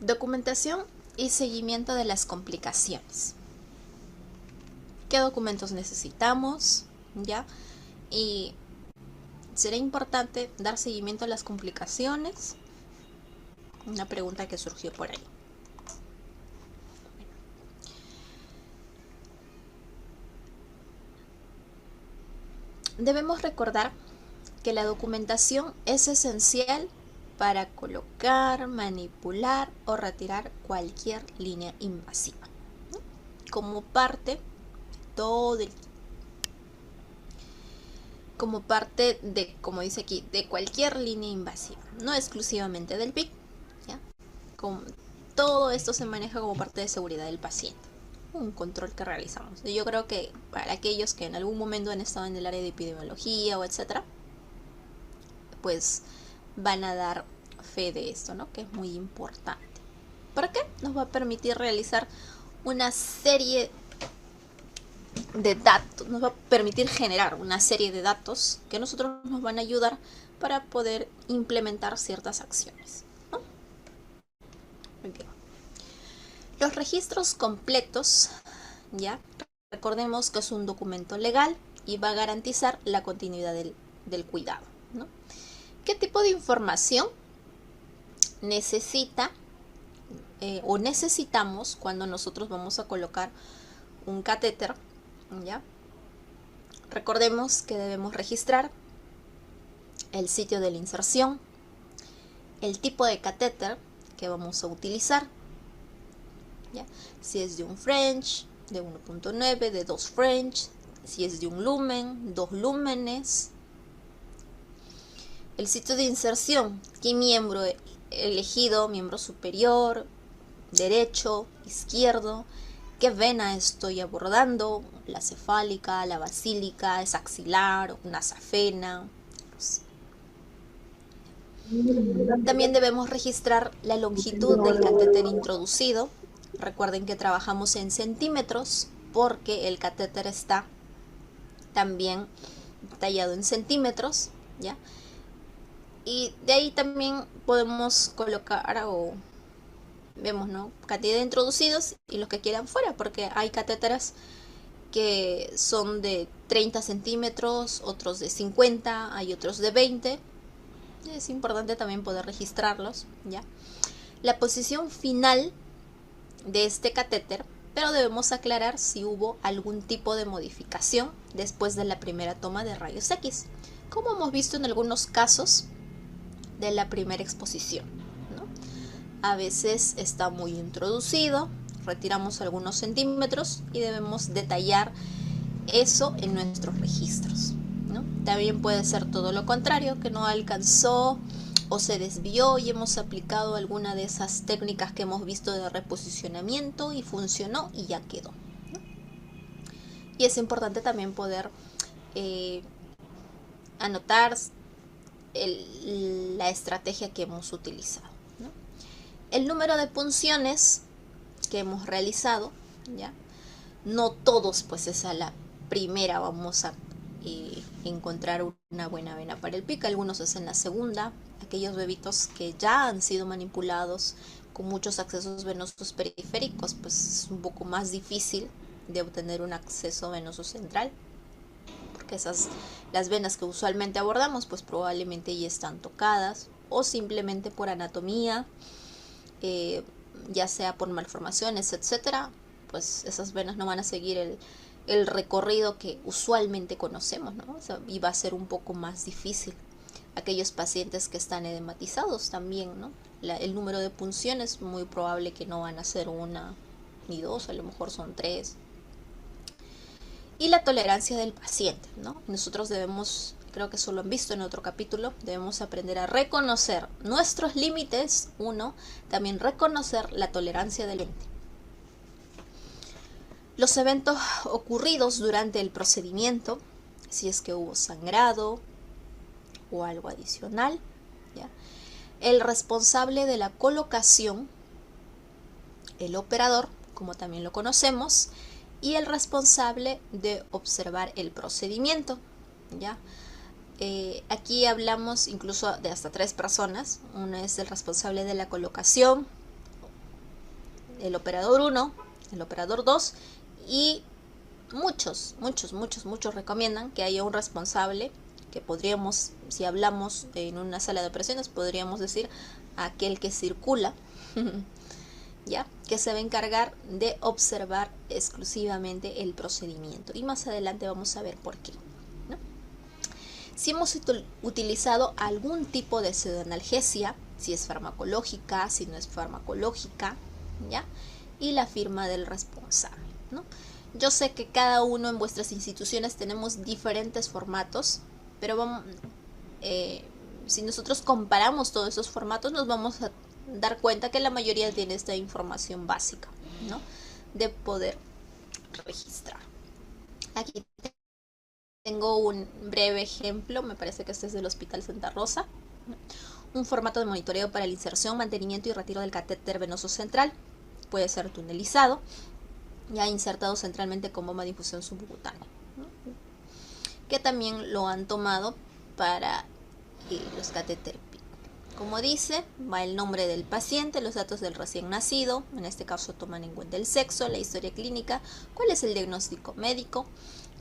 Documentación y seguimiento de las complicaciones. ¿Qué documentos necesitamos? ¿Ya? Y será importante dar seguimiento a las complicaciones. Una pregunta que surgió por ahí. Debemos recordar que la documentación es esencial para colocar, manipular o retirar cualquier línea invasiva, ¿no? Como parte de, como dice aquí, de cualquier línea invasiva, no exclusivamente del PIC, ¿ya? Todo esto se maneja como parte de seguridad del paciente, un control que realizamos. Yo creo que para aquellos que en algún momento han estado en el área de epidemiología o etcétera, pues van a dar fe de esto, ¿no? Que es muy importante. ¿Por qué? Nos va a permitir realizar una serie de datos, nos va a permitir generar una serie de datos que a nosotros nos van a ayudar para poder implementar ciertas acciones, ¿no? Okay. Los registros completos, ya, recordemos que es un documento legal y va a garantizar la continuidad del cuidado, ¿no? ¿Qué tipo de información necesita o necesitamos cuando nosotros vamos a colocar un catéter? ¿Ya? Recordemos que debemos registrar el sitio de la inserción, el tipo de catéter que vamos a utilizar, ¿ya? Si es de un French, de 1.9, de 2 French, si es de un lumen, 2 lúmenes. El sitio de inserción, qué miembro elegido, miembro superior, derecho, izquierdo, qué vena estoy abordando, la cefálica, la basílica, es axilar, una safena. También debemos registrar la longitud del catéter introducido. Recuerden que trabajamos en centímetros porque el catéter está también tallado en centímetros, ¿ya? Y de ahí también podemos colocar o vemos, ¿no? Cantidad de introducidos y los que quedan fuera, porque hay catéteres que son de 30 centímetros, otros de 50, hay otros de 20. Es importante también poder registrarlos, ¿ya? La posición final de este catéter, pero debemos aclarar si hubo algún tipo de modificación después de la primera toma de rayos X, como hemos visto en algunos casos de la primera exposición, ¿no? A veces está muy introducido, retiramos algunos centímetros y debemos detallar eso en nuestros registros, ¿no? También puede ser todo lo contrario, que no alcanzó o se desvió y hemos aplicado alguna de esas técnicas que hemos visto de reposicionamiento y funcionó y ya quedó, ¿no? Y es importante también poder anotar la estrategia que hemos utilizado, ¿no? El número de punciones que hemos realizado, ¿ya? No todos pues es a la primera vamos a encontrar una buena vena para el PIC, algunos es en la segunda, aquellos bebitos que ya han sido manipulados con muchos accesos venosos periféricos, pues es un poco más difícil de obtener un acceso venoso central, porque las venas que usualmente abordamos pues probablemente ya están tocadas o simplemente por anatomía, ya sea por malformaciones, etcétera, pues esas venas no van a seguir el recorrido que usualmente conocemos, ¿no? O sea, y va a ser un poco más difícil. Aquellos pacientes que están edematizados también, ¿no? El número de punciones muy probable que no van a ser una ni dos, a lo mejor son tres. Y la tolerancia del paciente, ¿no? Nosotros debemos, creo que eso lo han visto en otro capítulo, debemos aprender a reconocer nuestros límites, también reconocer la tolerancia del ente. Los eventos ocurridos durante el procedimiento, si es que hubo sangrado o algo adicional, ¿ya? El responsable de la colocación, el operador, como también lo conocemos, y el responsable de observar el procedimiento, ¿ya? Aquí hablamos incluso de hasta 3 personas. Uno es el responsable de la colocación, el operador 1, el operador 2 y muchos recomiendan que haya un responsable que podríamos, si hablamos en una sala de operaciones, podríamos decir aquel que circula, ¿ya? Que se va a encargar de observar exclusivamente el procedimiento. Y más adelante vamos a ver por qué, ¿no? Si hemos utilizado algún tipo de pseudoanalgesia, si es farmacológica, si no es farmacológica, ¿ya? Y la firma del responsable, ¿no? Yo sé que cada uno en vuestras instituciones tenemos diferentes formatos, pero vamos, si nosotros comparamos todos esos formatos, nos vamos a dar cuenta que la mayoría tiene esta información básica, ¿no? De poder registrar. Aquí tengo un breve ejemplo, me parece que este es del Hospital Santa Rosa. Un formato de monitoreo para la inserción, mantenimiento y retiro del catéter venoso central. Puede ser tunelizado, ya insertado centralmente con bomba de infusión subcutánea, ¿no? Que también lo han tomado para los catéter PIC. Como dice, va el nombre del paciente, los datos del recién nacido, en este caso toman en cuenta el sexo, la historia clínica, cuál es el diagnóstico médico,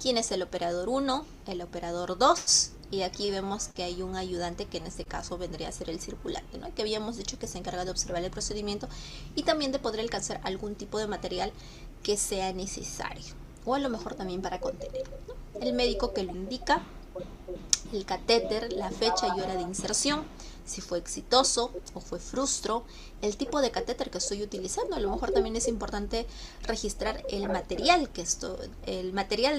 quién es el operador 1, el operador 2, y aquí vemos que hay un ayudante que en este caso vendría a ser el circulante, ¿no? Que habíamos dicho que se encarga de observar el procedimiento y también de poder alcanzar algún tipo de material que sea necesario, o a lo mejor también para contener, ¿no? El médico que lo indica, el catéter, la fecha y hora de inserción, si fue exitoso o fue frustro, el tipo de catéter que estoy utilizando. A lo mejor también es importante registrar el material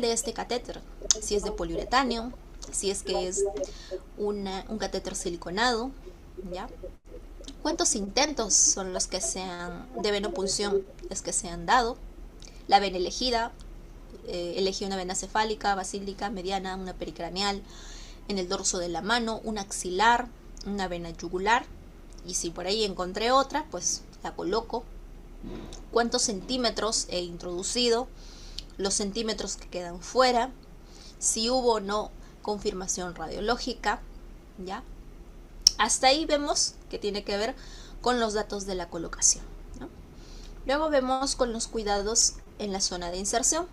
de este catéter, si es de poliuretáneo, si es que es un catéter siliconado, ¿ya? ¿Cuántos intentos son los que de venopunción es que se han dado? La vena elegida, elegí una vena cefálica, basílica, mediana, una pericraneal, en el dorso de la mano, una axilar, una vena yugular, y si por ahí encontré otra, pues la coloco. ¿Cuántos centímetros he introducido? Los centímetros que quedan fuera, si hubo o no confirmación radiológica, ¿ya? Hasta ahí vemos que tiene que ver con los datos de la colocación, ¿no? Luego vemos con los cuidados en la zona de inserción.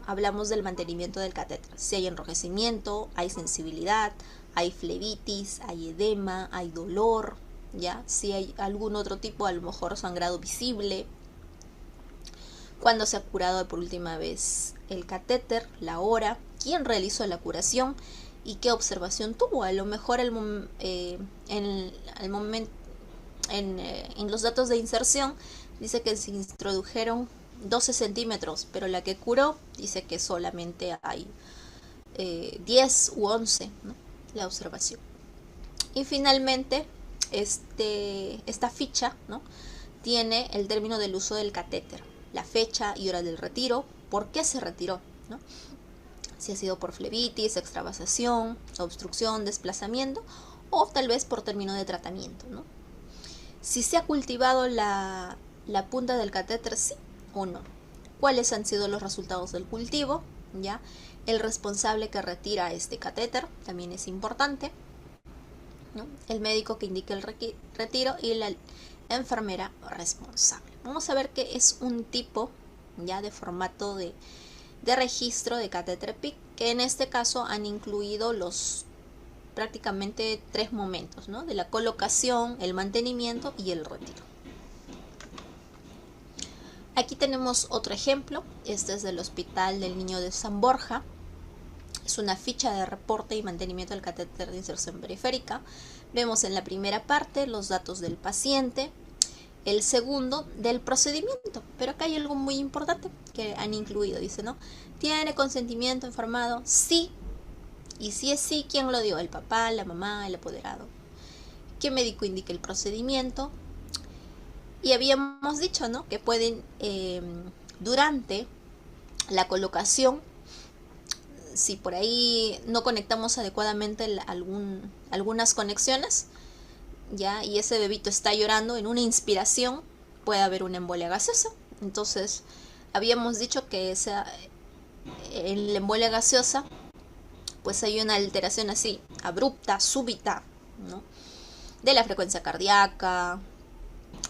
Hablamos del mantenimiento del catéter. Si hay enrojecimiento, hay sensibilidad, hay flebitis, hay edema, hay dolor, ¿ya? Si hay algún otro tipo, a lo mejor sangrado visible. Cuándo se ha curado por última vez el catéter, la hora, quién realizó la curación y qué observación tuvo. A lo mejor en los datos de inserción dice que se introdujeron 12 centímetros, pero la que curó dice que solamente hay 10 u 11, ¿no? La observación. Y finalmente, esta ficha, ¿no? Tiene el término del uso del catéter, la fecha y hora del retiro, por qué se retiró, ¿no? Si ha sido por flebitis, extravasación, obstrucción, desplazamiento, o tal vez por término de tratamiento, ¿no? Si se ha cultivado la punta del catéter, sí o no. ¿Cuáles han sido los resultados del cultivo? ¿Ya? El responsable que retira este catéter también es importante, ¿no? El médico que indica el retiro y la enfermera responsable. Vamos a ver qué es un tipo ya de formato de registro de catéter PIC, que en este caso han incluido los prácticamente 3 momentos, ¿no? De la colocación, el mantenimiento y el retiro. Aquí tenemos otro ejemplo. Este es del Hospital del Niño de San Borja. Es una ficha de reporte y mantenimiento del catéter de inserción periférica. Vemos en la primera parte los datos del paciente, el segundo del procedimiento. Pero acá hay algo muy importante que han incluido. Dice, ¿no? ¿Tiene consentimiento informado? Sí. Y si es sí, ¿quién lo dio? El papá, la mamá, el apoderado. ¿Qué médico indica el procedimiento? Y habíamos dicho, ¿no? Que pueden, durante la colocación, si por ahí no conectamos adecuadamente algunas conexiones, ¿ya? Y ese bebito está llorando en una inspiración, puede haber una embolia gaseosa. Entonces, habíamos dicho que en la embolia gaseosa, pues hay una alteración así, abrupta, súbita, ¿no? De la frecuencia cardíaca,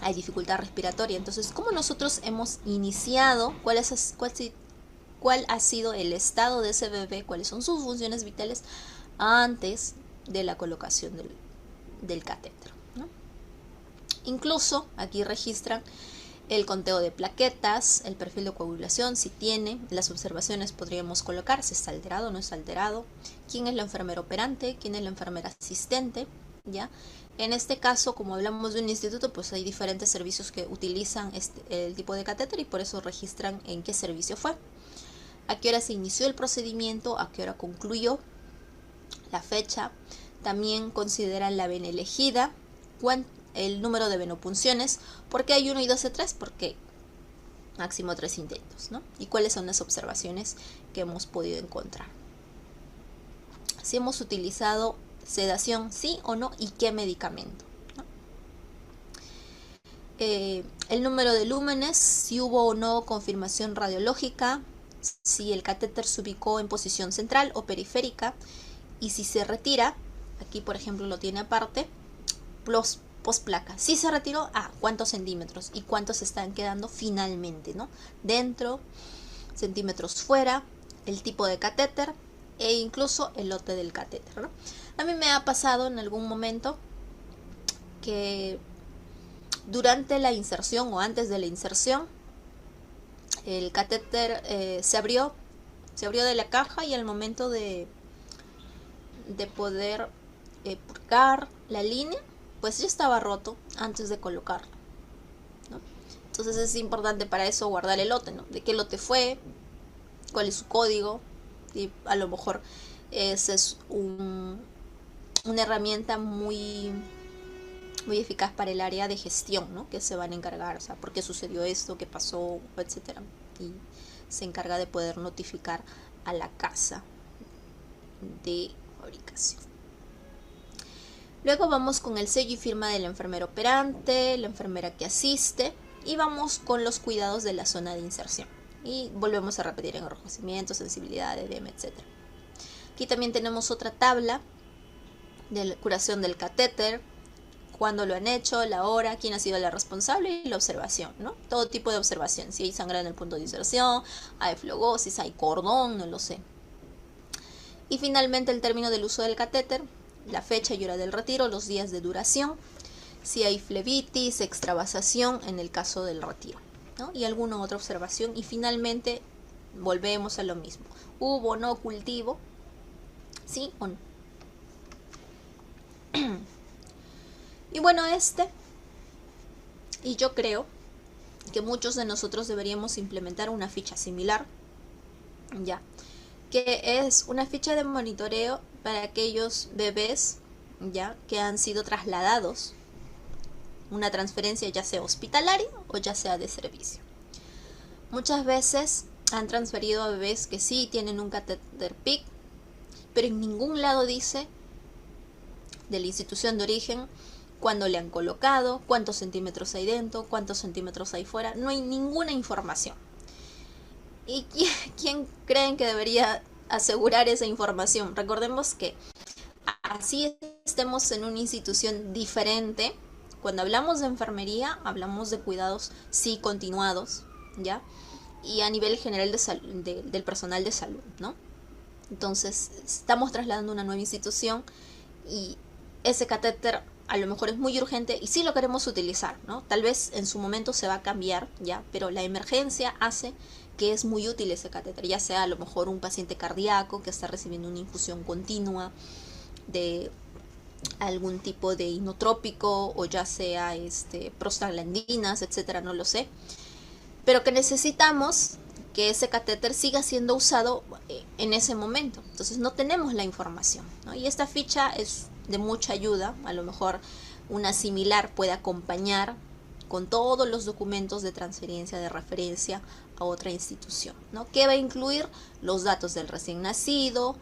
hay dificultad respiratoria. Entonces, ¿cómo nosotros hemos iniciado? ¿Cuál ha sido el estado de ese bebé? ¿Cuáles son sus funciones vitales antes de la colocación del catéter, ¿no? Incluso aquí registran el conteo de plaquetas, el perfil de coagulación, si tiene, las observaciones podríamos colocar, si está alterado o no está alterado, quién es la enfermera operante, quién es la enfermera asistente, ¿ya? En este caso, como hablamos de un instituto, pues hay diferentes servicios que utilizan el tipo de catéter y por eso registran en qué servicio fue, a qué hora se inició el procedimiento, a qué hora concluyó, la fecha. También consideran la vena elegida, el número de venopunciones, porque hay 1 y 12, 3, porque máximo 3 intentos, ¿no? Y cuáles son las observaciones que hemos podido encontrar. Si hemos utilizado sedación, sí o no, y qué medicamento, ¿no? El número de lúmenes, si hubo o no confirmación radiológica, si el catéter se ubicó en posición central o periférica, y si se retira, aquí por ejemplo lo tiene aparte, postplaca. Si se retiró, ¿cuántos centímetros? Y cuántos están quedando finalmente, ¿no? Dentro, centímetros fuera, el tipo de catéter e incluso el lote del catéter, ¿no? A mí me ha pasado en algún momento que durante la inserción o antes de la inserción, el catéter se abrió de la caja y al momento de poder purgar la línea, pues ya estaba roto antes de colocarlo, ¿no? Entonces es importante para eso guardar el lote, ¿no? De qué lote fue, cuál es su código, y a lo mejor esa es una herramienta muy eficaz para el área de gestión, ¿no? Que se van a encargar, o sea, por qué sucedió esto, qué pasó, etcétera, y se encarga de poder notificar a la casa de fabricación. Luego vamos con el sello y firma de la enfermera operante, la enfermera que asiste, y vamos con los cuidados de la zona de inserción. Y volvemos a repetir enrojecimiento, sensibilidad, edema, etc. Aquí también tenemos otra tabla de la curación del catéter, cuándo lo han hecho, la hora, quién ha sido la responsable y la observación, ¿no? Todo tipo de observación, si hay sangre en el punto de inserción, hay flegosis, hay cordón, no lo sé. Y finalmente el término del uso del catéter, la fecha y hora del retiro, los días de duración, si hay flebitis, extravasación en el caso del retiro, ¿no? Y alguna otra observación. Y finalmente volvemos a lo mismo. ¿Hubo o no cultivo? ¿Sí o no? Y bueno, y yo creo que muchos de nosotros deberíamos implementar una ficha similar, ya, que es una ficha de monitoreo para aquellos bebés, ya, que han sido trasladados, una transferencia ya sea hospitalaria o ya sea de servicio. Muchas veces han transferido a bebés que sí tienen un catéter PIC, pero en ningún lado dice de la institución de origen cuándo le han colocado, cuántos centímetros hay dentro, cuántos centímetros hay fuera. No hay ninguna información. ¿Y quién creen que debería asegurar esa información? Recordemos que así estemos en una institución diferente. Cuando hablamos de enfermería, hablamos de cuidados sí continuados, ¿ya? Y a nivel general del personal de salud, ¿no? Entonces, estamos trasladando una nueva institución y ese catéter a lo mejor es muy urgente y sí lo queremos utilizar, ¿no? Tal vez en su momento se va a cambiar, ¿ya? Pero la emergencia hace que es muy útil ese catéter, ya sea a lo mejor un paciente cardíaco que está recibiendo una infusión continua de algún tipo de inotrópico o ya sea prostaglandinas, etcétera, no lo sé, pero que necesitamos que ese catéter siga siendo usado en ese momento. Entonces no tenemos la información, ¿no? Y esta ficha es de mucha ayuda. A lo mejor una similar puede acompañar con todos los documentos de transferencia de referencia a otra institución, ¿no? Que va a incluir los datos del recién nacido,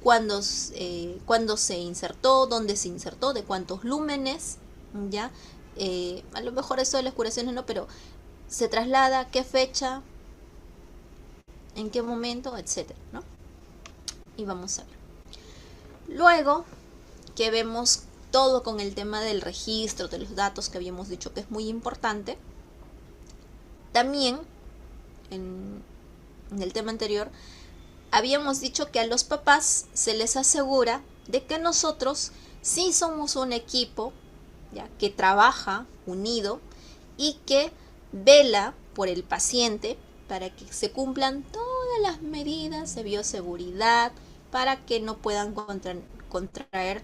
cuándo se insertó, dónde se insertó, de cuántos lúmenes, ¿ya? A lo mejor eso de las curaciones no, pero se traslada, qué fecha, en qué momento, etcétera, ¿no? Y vamos a ver. Luego que vemos todo con el tema del registro de los datos que habíamos dicho que es muy importante. También, en el tema anterior, habíamos dicho que a los papás se les asegura de que nosotros sí somos un equipo, ¿ya?, que trabaja unido y que vela por el paciente para que se cumplan todas las medidas de bioseguridad para que no puedan contraer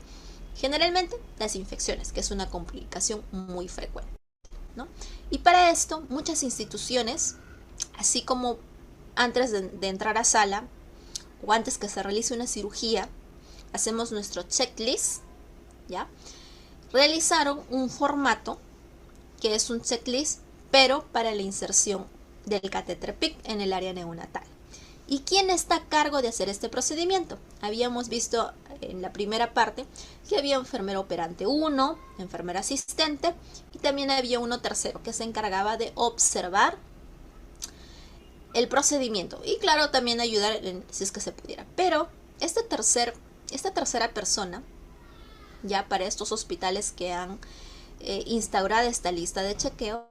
generalmente las infecciones, que es una complicación muy frecuente, ¿no? Y para esto muchas instituciones, así como antes de entrar a sala o antes que se realice una cirugía, hacemos nuestro checklist, ¿ya? Realizaron un formato que es un checklist, pero para la inserción del catéter PICC en el área neonatal. ¿Y quién está a cargo de hacer este procedimiento? Habíamos visto en la primera parte que había enfermero operante 1, enfermera asistente, y también había uno tercero que se encargaba de observar el procedimiento y claro, también ayudar si es que se pudiera. Pero esta tercera persona, ya para estos hospitales que han instaurado esta lista de chequeo,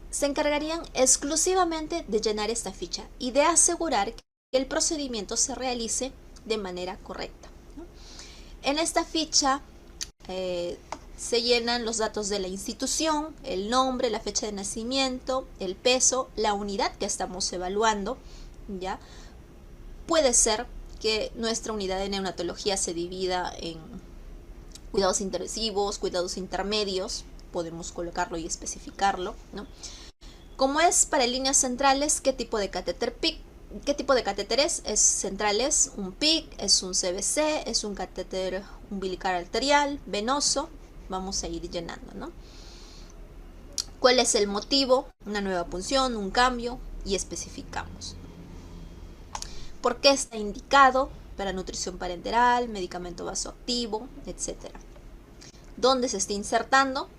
se encargarían exclusivamente de llenar esta ficha y de asegurar que el procedimiento se realice de manera correcta, ¿no? En esta ficha se llenan los datos de la institución, el nombre, la fecha de nacimiento, el peso, la unidad que estamos evaluando, ¿ya? Puede ser que nuestra unidad de neonatología se divida en cuidados intensivos, cuidados intermedios, podemos colocarlo y especificarlo, ¿no? Como es para líneas centrales, ¿qué tipo de catéter PICC? ¿Qué tipo de catéter es? Es central, es un PICC, es un CBC, es un catéter umbilical arterial, venoso. Vamos a ir llenando, ¿no? ¿Cuál es el motivo? Una nueva punción, un cambio, y especificamos. ¿Por qué está indicado? Para nutrición parenteral, medicamento vasoactivo, etc. ¿Dónde se está insertando?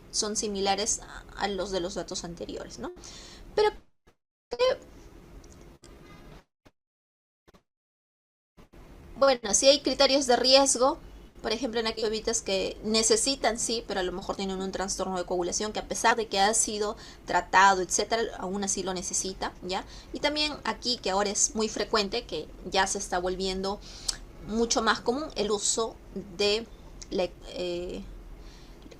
Son similares a los de los datos anteriores, ¿no? Pero bueno, si hay criterios de riesgo, por ejemplo, en aquellos bebitas que necesitan, sí, pero a lo mejor tienen un trastorno de coagulación que a pesar de que ha sido tratado, etcétera, aún así lo necesita, ¿ya? Y también aquí, que ahora es muy frecuente, que ya se está volviendo mucho más común, el uso de la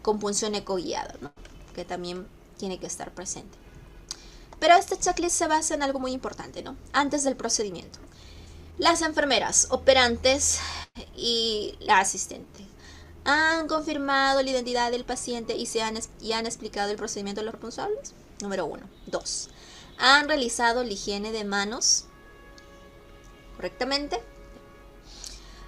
compunción ecoguiada, ¿no?, que también tiene que estar presente. Pero este checklist se basa en algo muy importante, ¿no? Antes del procedimiento, las enfermeras operantes y la asistente han confirmado la identidad del paciente y han explicado el procedimiento a los responsables. Número 1. 2. Han realizado la higiene de manos correctamente.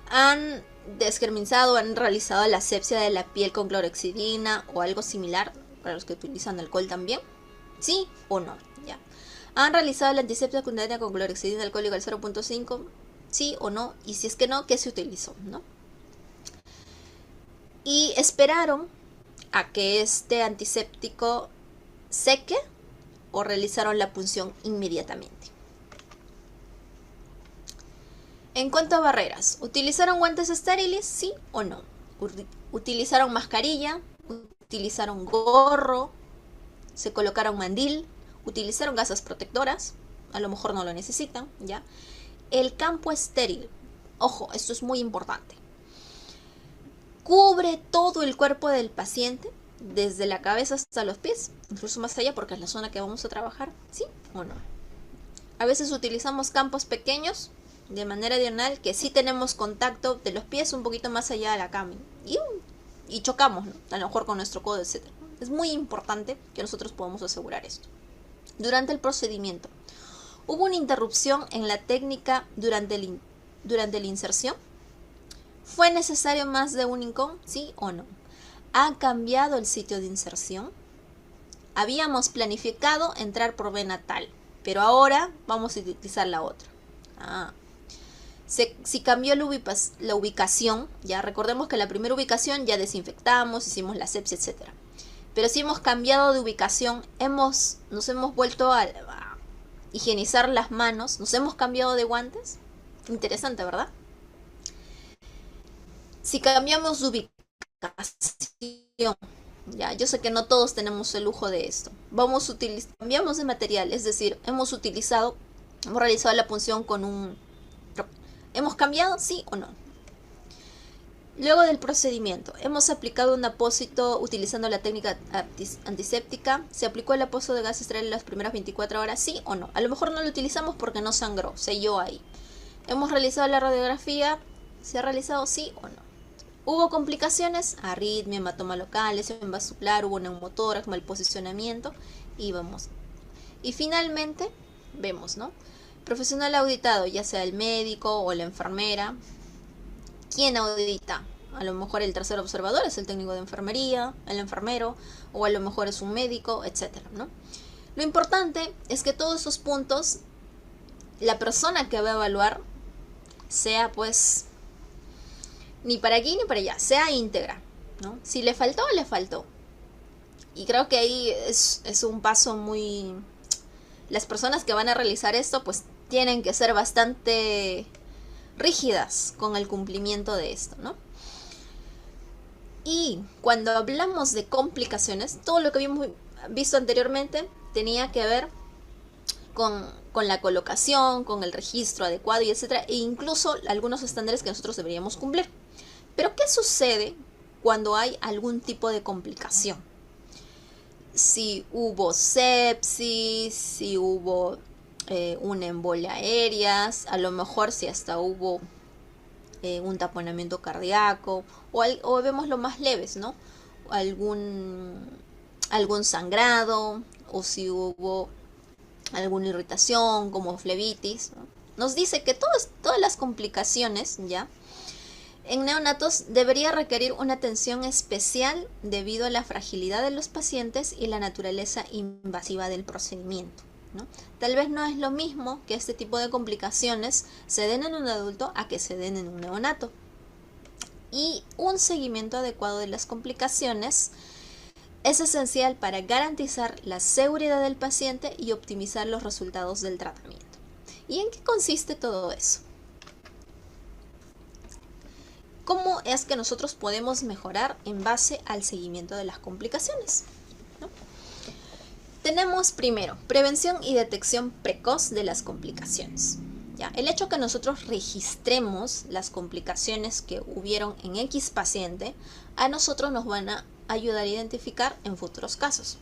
Han desgerminado, han realizado la asepsia de la piel con clorhexidina o algo similar para los que utilizan alcohol también. ¿Sí o no? Ya. ¿Han realizado la antisepsia cutánea con clorhexidina alcohólica al 0.5? ¿Sí o no? Y si es que no, ¿qué se utilizó? ¿No? Y esperaron a que este antiséptico seque o realizaron la punción inmediatamente. En cuanto a barreras, ¿utilizaron guantes estériles? ¿Sí o no? ¿Utilizaron mascarilla? ¿Utilizaron gorro? ¿Se colocaron mandil? ¿Utilizaron gasas protectoras? A lo mejor no lo necesitan, ¿ya? El campo estéril, ojo, esto es muy importante. Cubre todo el cuerpo del paciente, desde la cabeza hasta los pies, incluso más allá porque es la zona que vamos a trabajar, ¿sí o no? A veces utilizamos campos pequeños de manera diagonal que sí tenemos contacto de los pies un poquito más allá de la cama y chocamos, ¿no?, a lo mejor con nuestro codo, etc. Es muy importante que nosotros podamos asegurar esto. Durante el procedimiento, ¿hubo una interrupción en la técnica durante la inserción? ¿Fue necesario más de un INCON? ¿Sí o no? ¿Ha cambiado el sitio de inserción? Habíamos planificado entrar por vena tal, pero ahora vamos a utilizar la otra. Si cambió la ubicación, ya recordemos que la primera ubicación ya desinfectamos, hicimos la asepsia, etc. Pero si hemos cambiado de ubicación, nos hemos vuelto a higienizar las manos, nos hemos cambiado de guantes. Interesante, ¿verdad? Si cambiamos de ubicación, colocación. Ya, yo sé que no todos tenemos el lujo de esto. Cambiamos de material, es decir, hemos realizado la punción con un... ¿Hemos cambiado? ¿Sí o no? Luego del procedimiento, hemos aplicado un apósito utilizando la técnica antiséptica. ¿Se aplicó el apósito de gas estéril las primeras 24 horas? ¿Sí o no? A lo mejor no lo utilizamos porque no sangró, selló ahí. Hemos realizado la radiografía. ¿Se ha realizado? ¿Sí o no? ¿Hubo complicaciones? Arritmia, hematoma local, lesión vascular, hubo neumotórax, mal posicionamiento. Y vamos. Y finalmente, vemos, ¿no? Profesional auditado, ya sea el médico o la enfermera. ¿Quién audita? A lo mejor el tercer observador es el técnico de enfermería, el enfermero, o a lo mejor es un médico, etcétera, ¿no? Lo importante es que todos esos puntos, la persona que va a evaluar sea pues ni para aquí ni para allá, sea íntegra, ¿no? Si le faltó, le faltó. Y creo que ahí es un paso muy... Las personas que van a realizar esto pues tienen que ser bastante rígidas con el cumplimiento de esto, ¿no? Y cuando hablamos de complicaciones, todo lo que habíamos visto anteriormente tenía que ver con la colocación, con el registro adecuado y etcétera, e incluso algunos estándares que nosotros deberíamos cumplir. Pero ¿qué sucede cuando hay algún tipo de complicación? Si hubo sepsis, si hubo una embolia aérea, a lo mejor si hasta hubo un taponamiento cardíaco, o vemos lo más leves, ¿no? Algún sangrado, o si hubo alguna irritación como flebitis, ¿no? Nos dice que todas las complicaciones, ¿ya?, en neonatos debería requerir una atención especial debido a la fragilidad de los pacientes y la naturaleza invasiva del procedimiento, ¿no? Tal vez no es lo mismo que este tipo de complicaciones se den en un adulto a que se den en un neonato. Y un seguimiento adecuado de las complicaciones es esencial para garantizar la seguridad del paciente y optimizar los resultados del tratamiento. ¿Y en qué consiste todo eso? ¿Cómo es que nosotros podemos mejorar en base al seguimiento de las complicaciones, ¿no? Tenemos primero, prevención y detección precoz de las complicaciones. ¿Ya? El hecho que nosotros registremos las complicaciones que hubieron en X paciente, a nosotros nos van a ayudar a identificar en futuros casos.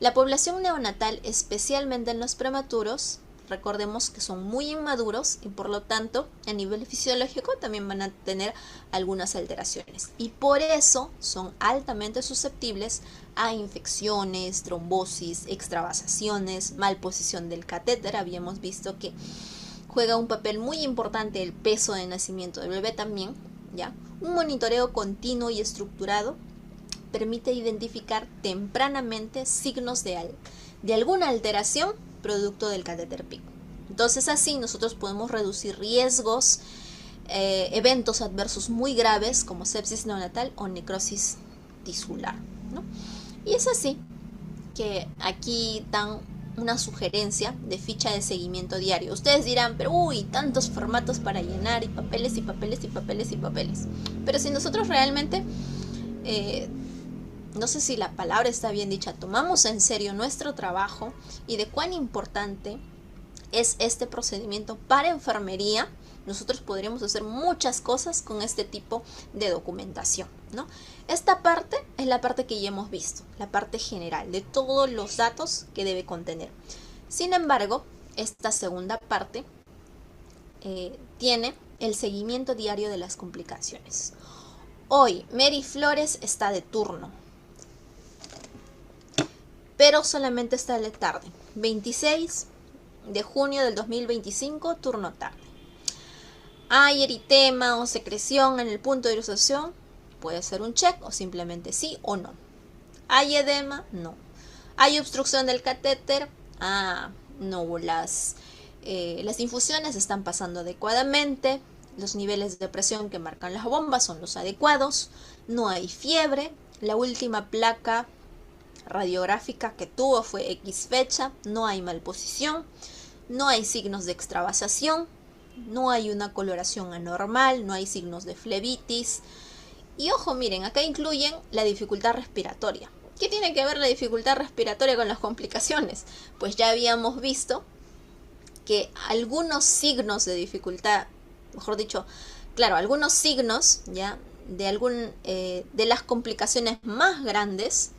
La población neonatal, especialmente en los prematuros, recordemos que son muy inmaduros y por lo tanto a nivel fisiológico también van a tener algunas alteraciones y por eso son altamente susceptibles a infecciones, trombosis, extravasaciones, malposición del catéter. Habíamos visto que juega un papel muy importante el peso de nacimiento del bebé también, ¿ya? Un monitoreo continuo y estructurado permite identificar tempranamente signos de alguna alteración producto del catéter PICC. Entonces así nosotros podemos reducir riesgos, eventos adversos muy graves como sepsis neonatal o necrosis tisular, ¿no? Y es así que aquí dan una sugerencia de ficha de seguimiento diario. Ustedes dirán, pero uy, tantos formatos para llenar y papeles y papeles y papeles y papeles. Pero si nosotros realmente, no sé si la palabra está bien dicha, tomamos en serio nuestro trabajo y de cuán importante es este procedimiento para enfermería, nosotros podríamos hacer muchas cosas con este tipo de documentación, ¿no? Esta parte es la parte que ya hemos visto, la parte general de todos los datos que debe contener. Sin embargo, esta segunda parte tiene el seguimiento diario de las complicaciones. Hoy Mary Flores está de turno, pero solamente está de tarde. 26 de junio del 2025, turno tarde. ¿Hay eritema o secreción en el punto de irrigación? Puede ser un check o simplemente sí o no. ¿Hay edema? No. ¿Hay obstrucción del catéter? No, las infusiones están pasando adecuadamente. Los niveles de presión que marcan las bombas son los adecuados. No hay fiebre. La última placa radiográfica que tuvo fue X fecha. No hay malposición. No hay signos de extravasación. No hay una coloración anormal. No hay signos de flebitis. Y ojo, miren, acá incluyen la dificultad respiratoria. ¿Qué tiene que ver la dificultad respiratoria con las complicaciones? Pues ya habíamos visto que algunos signos de dificultad, mejor dicho, claro, algunos signos ya de las complicaciones más grandes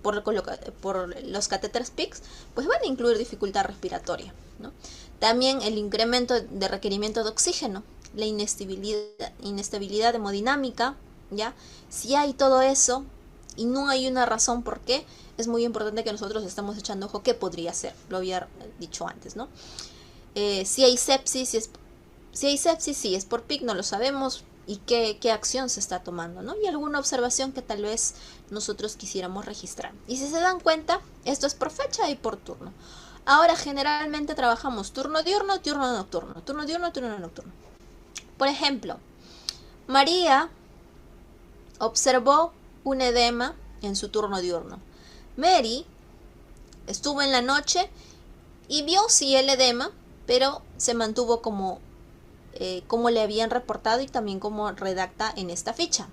por los catéteres PICCs, pues van a incluir dificultad respiratoria, ¿no? También el incremento de requerimiento de oxígeno, la inestabilidad hemodinámica, ¿ya? Si hay todo eso y no hay una razón por qué, es muy importante que nosotros estemos echando ojo qué podría ser, lo había dicho antes, ¿no? Si hay sepsis, si es por PIC, no lo sabemos, y qué acción se está tomando, ¿no? Y alguna observación que tal vez nosotros quisiéramos registrar. Y si se dan cuenta, esto es por fecha y por turno. Ahora generalmente trabajamos turno diurno, turno nocturno, turno diurno, turno nocturno. Por ejemplo, María observó un edema en su turno diurno. Mary estuvo en la noche y vio sí el edema, pero se mantuvo como le habían reportado y también como redacta en esta ficha.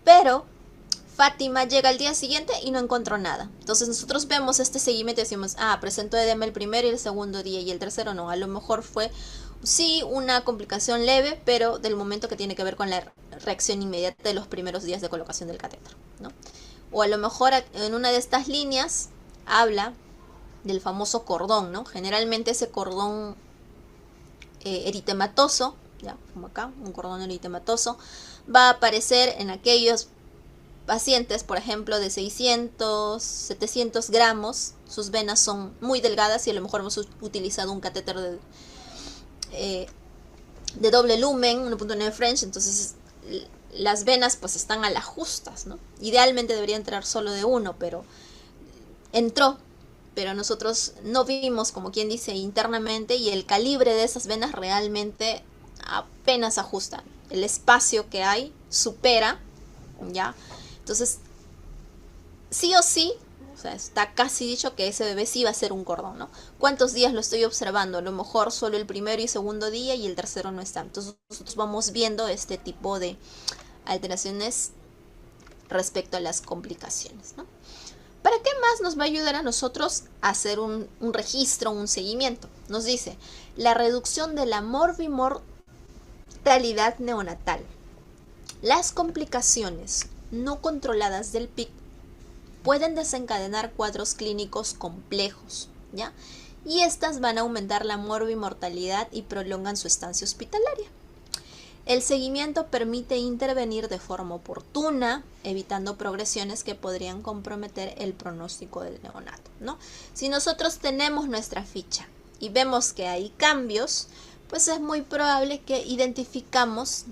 Pero Fátima llega al día siguiente y no encontró nada. Entonces nosotros vemos este seguimiento y decimos, presentó edema el primer y el segundo día, y el tercero no. A lo mejor fue, sí, una complicación leve, pero del momento que tiene que ver con la reacción inmediata de los primeros días de colocación del catéter, ¿no? O a lo mejor en una de estas líneas habla del famoso cordón, ¿no? Generalmente ese cordón eritematoso, ya como acá, un cordón eritematoso, va a aparecer en aquellos pacientes, por ejemplo, de 600, 700 gramos, sus venas son muy delgadas y a lo mejor hemos utilizado un catéter de doble lumen, 1.9 French, entonces las venas pues están a las justas, ¿no? Idealmente debería entrar solo de uno, pero entró, pero nosotros no vimos, como quien dice, internamente, y el calibre de esas venas realmente apenas ajusta. El espacio que hay supera, ¿ya? Entonces, sí o sí, o sea, está casi dicho que ese bebé sí va a ser un cordón, ¿no? ¿Cuántos días lo estoy observando? A lo mejor solo el primero y segundo día y el tercero no está. Entonces, nosotros vamos viendo este tipo de alteraciones respecto a las complicaciones, ¿no? ¿Para qué más nos va a ayudar a nosotros a hacer un registro, un seguimiento? Nos dice, la reducción de la morbimortalidad neonatal. Las complicaciones no controladas del PIC pueden desencadenar cuadros clínicos complejos, ¿ya? Y estas van a aumentar la morbimortalidad y prolongan su estancia hospitalaria. El seguimiento permite intervenir de forma oportuna, evitando progresiones que podrían comprometer el pronóstico del neonato, ¿no? Si nosotros tenemos nuestra ficha y vemos que hay cambios, pues es muy probable que identifiquemos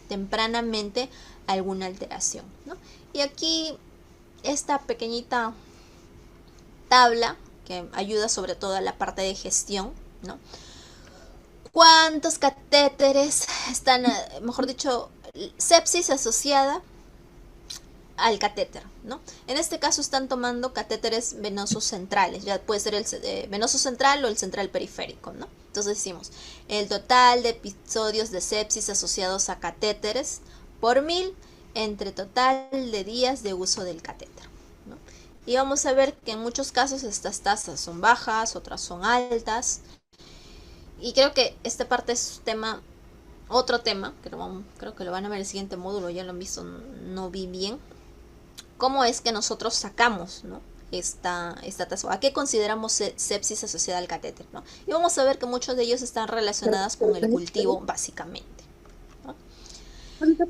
tempranamente alguna alteración, ¿no? Y aquí esta pequeñita tabla que ayuda sobre todo a la parte de gestión, ¿no? ¿Cuántos catéteres están, mejor dicho, sepsis asociada al catéter, ¿no? En este caso están tomando catéteres venosos centrales, ya puede ser el venoso central o el central periférico, ¿no? Entonces decimos, el total de episodios de sepsis asociados a catéteres por 1000 entre total de días de uso del catéter, ¿no? Y vamos a ver que en muchos casos estas tasas son bajas, otras son altas. Y creo que esta parte es otro tema, que creo que lo van a ver en el siguiente módulo, ya lo han visto, no vi bien. ¿Cómo es que nosotros sacamos, ¿no? esta tasa? ¿A qué consideramos sepsis asociada al catéter, ¿no? Y vamos a ver que muchos de ellos están relacionados con el cultivo, básicamente, ¿no?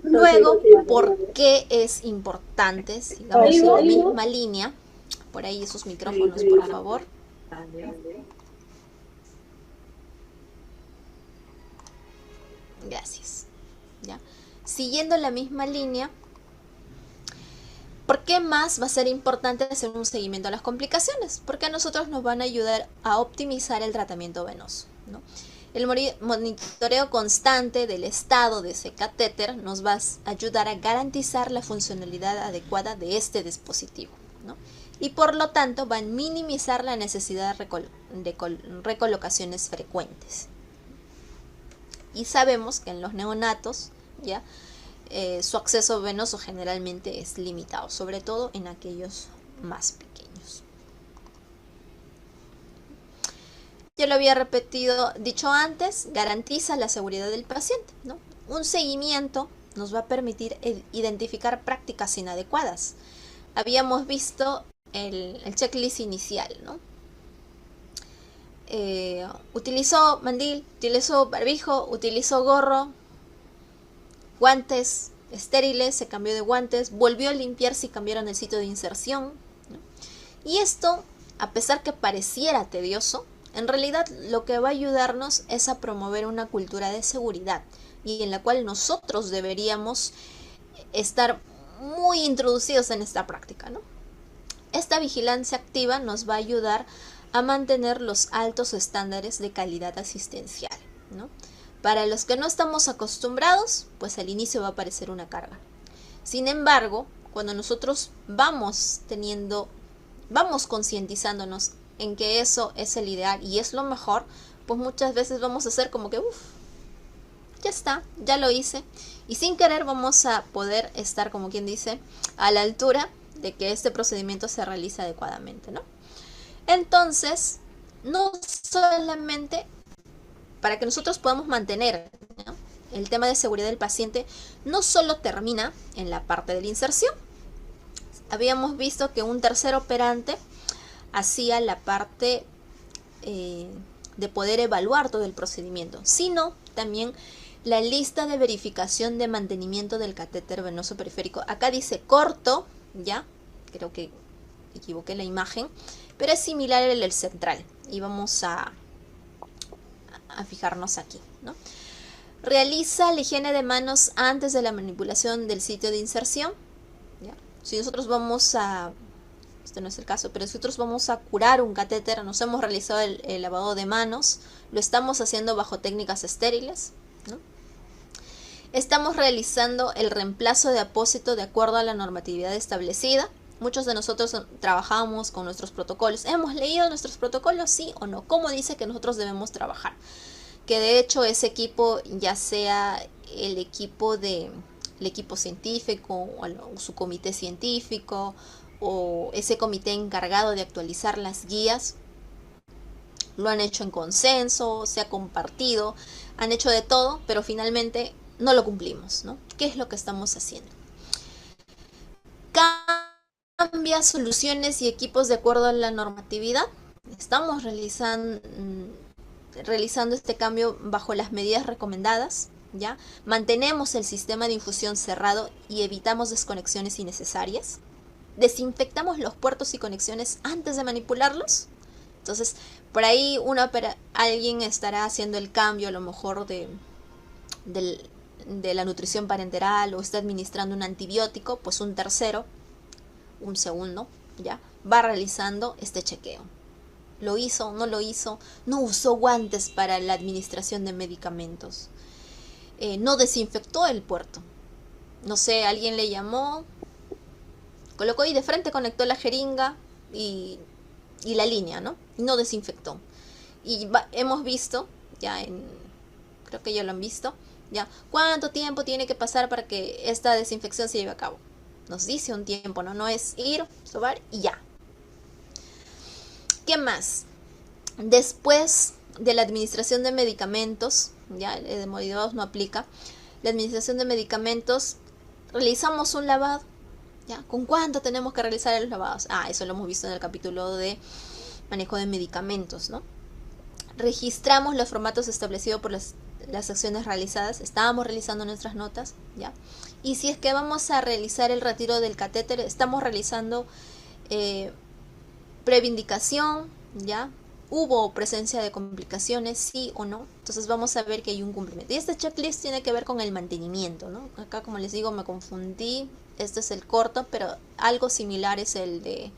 Luego, ¿por qué es importante? Sigamos en la misma línea. Por ahí esos micrófonos, por favor. Gracias. ¿Ya? Siguiendo la misma línea, ¿por qué más va a ser importante hacer un seguimiento a las complicaciones? Porque a nosotros nos van a ayudar a optimizar el tratamiento venoso, ¿no? El monitoreo constante del estado de ese catéter nos va a ayudar a garantizar la funcionalidad adecuada de este dispositivo, ¿no? Y por lo tanto va a minimizar la necesidad de recolocaciones frecuentes. Y sabemos que en los neonatos, ¿ya? su acceso venoso generalmente es limitado, sobre todo en aquellos más pequeños. Ya lo había dicho antes, garantiza la seguridad del paciente, ¿no? Un seguimiento nos va a permitir identificar prácticas inadecuadas. Habíamos visto el checklist inicial, ¿no? Utilizó mandil, utilizó barbijo, utilizó gorro, guantes estériles, se cambió de guantes, volvió a limpiarse y cambiaron el sitio de inserción, ¿no? Y esto, a pesar que pareciera tedioso, en realidad lo que va a ayudarnos es a promover una cultura de seguridad y en la cual nosotros deberíamos estar muy introducidos en esta práctica, ¿no? Esta vigilancia activa nos va a ayudar a mantener los altos estándares de calidad asistencial, ¿no? Para los que no estamos acostumbrados, pues al inicio va a parecer una carga. Sin embargo, cuando nosotros vamos concientizándonos en que eso es el ideal y es lo mejor, pues muchas veces vamos a hacer como que, ya está, ya lo hice. Y sin querer vamos a poder estar, como quien dice, a la altura de que este procedimiento se realice adecuadamente, ¿no? Entonces, no solamente para que nosotros podamos mantener, ¿no?, el tema de seguridad del paciente, no solo termina en la parte de la inserción. Habíamos visto que un tercer operante hacía la parte de poder evaluar todo el procedimiento, sino también la lista de verificación de mantenimiento del catéter venoso periférico. Acá dice corto, ya, creo que equivoqué la imagen, pero es similar al del central y vamos a fijarnos aquí, ¿no? Realiza la higiene de manos antes de la manipulación del sitio de inserción, ¿ya? Si nosotros vamos a, este no es el caso, pero si nosotros vamos a curar un catéter, nos hemos realizado el lavado de manos, lo estamos haciendo bajo técnicas estériles, ¿no? Estamos realizando el reemplazo de apósito de acuerdo a la normatividad establecida. Muchos de nosotros trabajamos con nuestros protocolos. ¿Hemos leído nuestros protocolos? ¿Sí o no? ¿Cómo dice que nosotros debemos trabajar? Que de hecho ese equipo, ya sea el equipo científico o su comité científico o ese comité encargado de actualizar las guías, lo han hecho en consenso, se ha compartido, han hecho de todo, pero finalmente no lo cumplimos, ¿no? ¿Qué es lo que estamos haciendo? Cambia soluciones y equipos de acuerdo a la normatividad. Estamos realizando este cambio bajo las medidas recomendadas, ¿ya? Mantenemos el sistema de infusión cerrado y evitamos desconexiones innecesarias. Desinfectamos los puertos y conexiones antes de manipularlos. Entonces, por ahí alguien estará haciendo el cambio a lo mejor de la nutrición parenteral o está administrando un antibiótico, pues un tercero, un segundo, ya, va realizando este chequeo. ¿Lo hizo? ¿No lo hizo? ¿No usó guantes para la administración de medicamentos? ¿No desinfectó el puerto? No sé, alguien le llamó, colocó ahí de frente, conectó la jeringa y la línea, ¿no? Y no desinfectó. Y hemos visto, creo que ya lo han visto, ya, ¿cuánto tiempo tiene que pasar para que esta desinfección se lleve a cabo? Nos dice un tiempo, ¿no? No es ir, sobar y ya. ¿Qué más? Después de la administración de medicamentos, ya el Hemodial 2 no aplica, la administración de medicamentos, realizamos un lavado, ¿ya? ¿Con cuánto tenemos que realizar los lavados? Eso lo hemos visto en el capítulo de manejo de medicamentos, ¿no? Registramos los formatos establecidos por las acciones realizadas, estábamos realizando nuestras notas, ¿ya? Y si es que vamos a realizar el retiro del catéter, estamos realizando previa-indicación, ¿ya? ¿Hubo presencia de complicaciones, sí o no? Entonces vamos a ver que hay un cumplimiento. Y este checklist tiene que ver con el mantenimiento, ¿no? Acá, como les digo, me confundí. Este es el corto, pero algo similar es el de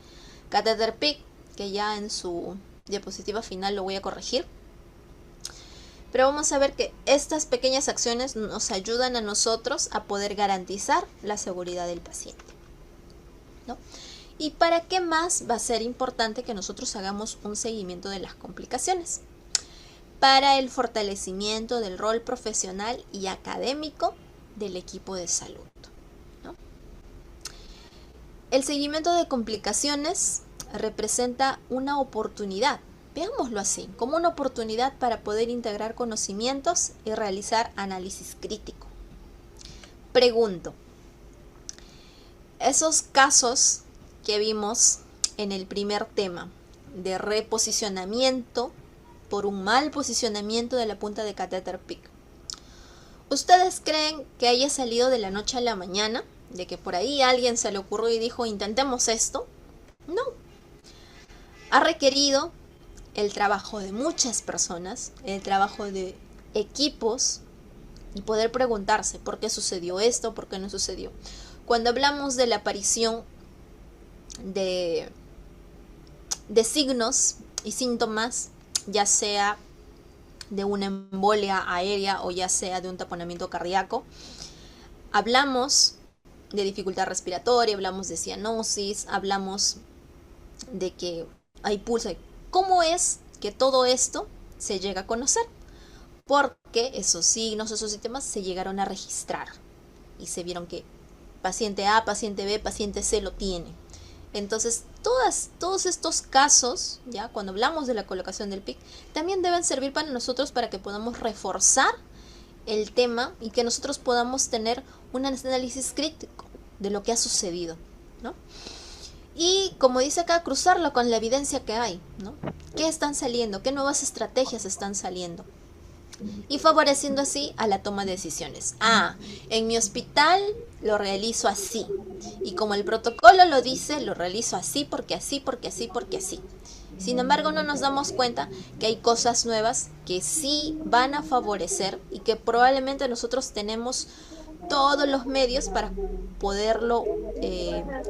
catéter PIC, que ya en su diapositiva final lo voy a corregir. Pero vamos a ver que estas pequeñas acciones nos ayudan a nosotros a poder garantizar la seguridad del paciente, ¿no? ¿Y para qué más va a ser importante que nosotros hagamos un seguimiento de las complicaciones? Para el fortalecimiento del rol profesional y académico del equipo de salud, ¿no? El seguimiento de complicaciones representa una oportunidad, veámoslo así, como una oportunidad para poder integrar conocimientos y realizar análisis crítico. Pregunto, esos casos que vimos en el primer tema de reposicionamiento por un mal posicionamiento de la punta de catéter PICC, ¿ustedes creen que haya salido de la noche a la mañana? ¿De que por ahí alguien se le ocurrió y dijo intentemos esto? No. Ha requerido el trabajo de muchas personas, el trabajo de equipos y poder preguntarse por qué sucedió esto, por qué no sucedió. Cuando hablamos de la aparición de signos y síntomas, ya sea de una embolia aérea o ya sea de un taponamiento cardíaco, hablamos de dificultad respiratoria, hablamos de cianosis, hablamos de que hay pulso. ¿Cómo es que todo esto se llega a conocer? Porque esos signos, esos síntomas se llegaron a registrar y se vieron que paciente A, paciente B, paciente C lo tiene. Entonces, todos estos casos, ya cuando hablamos de la colocación del PICC, también deben servir para nosotros para que podamos reforzar el tema y que nosotros podamos tener un análisis crítico de lo que ha sucedido, ¿no? Y como dice acá, cruzarlo con la evidencia que hay, ¿no? ¿Qué están saliendo? ¿Qué nuevas estrategias están saliendo? Y favoreciendo así a la toma de decisiones. En mi hospital lo realizo así. Y como el protocolo lo dice, lo realizo así, porque así, porque así, porque así. Sin embargo, no nos damos cuenta que hay cosas nuevas que sí van a favorecer y que probablemente nosotros tenemos todos los medios para poderlo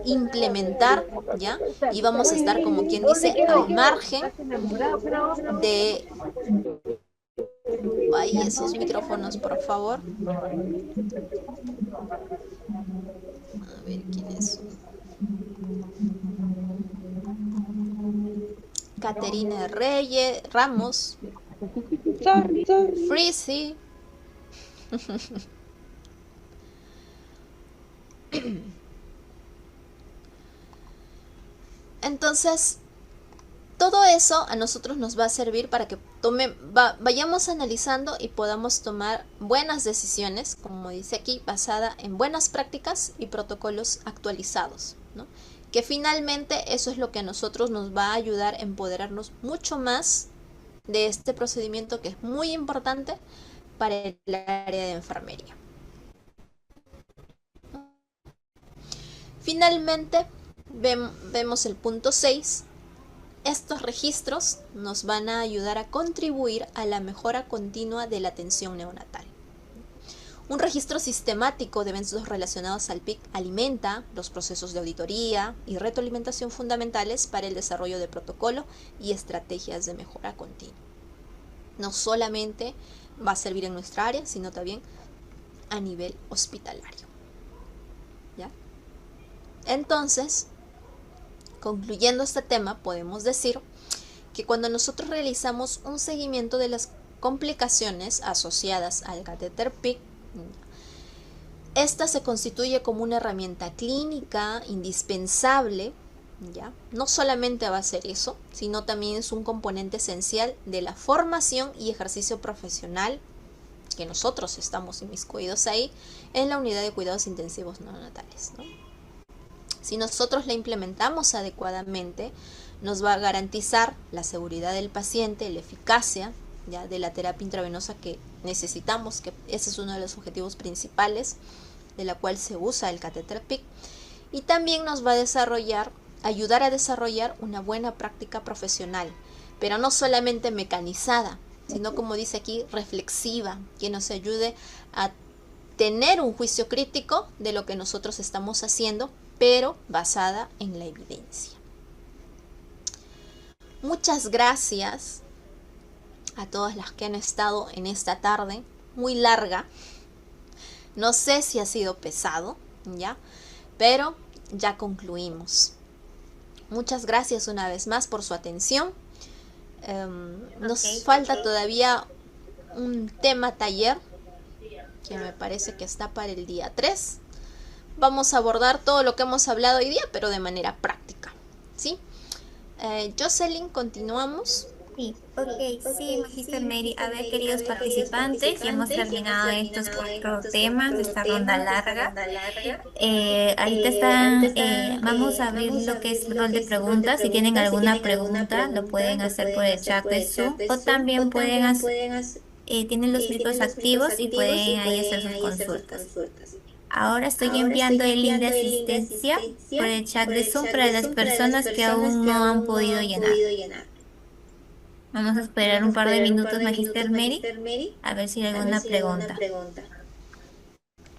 implementar, ¿ya? Y vamos a estar, como quien dice, al margen de... Ay, esos micrófonos, por favor. A ver, ¿quiénes son? Caterina Reyes, Ramos. Sorry. Freezy. Entonces, todo eso a nosotros nos va a servir para que vayamos analizando y podamos tomar buenas decisiones, como dice aquí, basada en buenas prácticas y protocolos actualizados, ¿no? Que finalmente eso es lo que a nosotros nos va a ayudar a empoderarnos mucho más de este procedimiento que es muy importante para el área de enfermería. Finalmente, vemos el punto 6. Estos registros nos van a ayudar a contribuir a la mejora continua de la atención neonatal. Un registro sistemático de eventos relacionados al PICC alimenta los procesos de auditoría y retroalimentación fundamentales para el desarrollo de protocolo y estrategias de mejora continua. No solamente va a servir en nuestra área, sino también a nivel hospitalario. ¿Ya? Entonces, concluyendo este tema, podemos decir que cuando nosotros realizamos un seguimiento de las complicaciones asociadas al catéter PICC, esta se constituye como una herramienta clínica indispensable, ¿ya? No solamente va a ser eso, sino también es un componente esencial de la formación y ejercicio profesional que nosotros estamos inmiscuidos ahí en la unidad de cuidados intensivos neonatales, ¿no? Si nosotros la implementamos adecuadamente, nos va a garantizar la seguridad del paciente, la eficacia, ¿ya?, de la terapia intravenosa que necesitamos, que ese es uno de los objetivos principales de la cual se usa el catéter PICC, y también nos va a ayudar a desarrollar una buena práctica profesional, pero no solamente mecanizada, sino, como dice aquí, reflexiva, que nos ayude a tener un juicio crítico de lo que nosotros estamos haciendo, pero basada en la evidencia. Muchas gracias a todas las que han estado en esta tarde, muy larga. No sé si ha sido pesado, ¿ya? Pero ya concluimos. Muchas gracias una vez más por su atención. Nos falta todavía un tema taller que me parece que está para el día 3. Vamos a abordar todo lo que hemos hablado hoy día, pero de manera práctica, ¿sí? Jocelyn, continuamos. Sí, ok, sí, Magister Mary. A ver, queridos participantes, ya hemos terminado estos 4 temas de esta ronda larga. Ahorita están, vamos a abrir lo que es el rol de preguntas. Si tienen alguna pregunta, lo pueden hacer por el chat de Zoom o también pueden hacer, tienen los micros activos y pueden ahí hacer sus consultas. Ahora estoy enviando el link de asistencia por el chat de Zoom para las personas que aún no han podido llenar. Vamos a esperar un par de minutos, Magister Mary, a ver si hay alguna pregunta.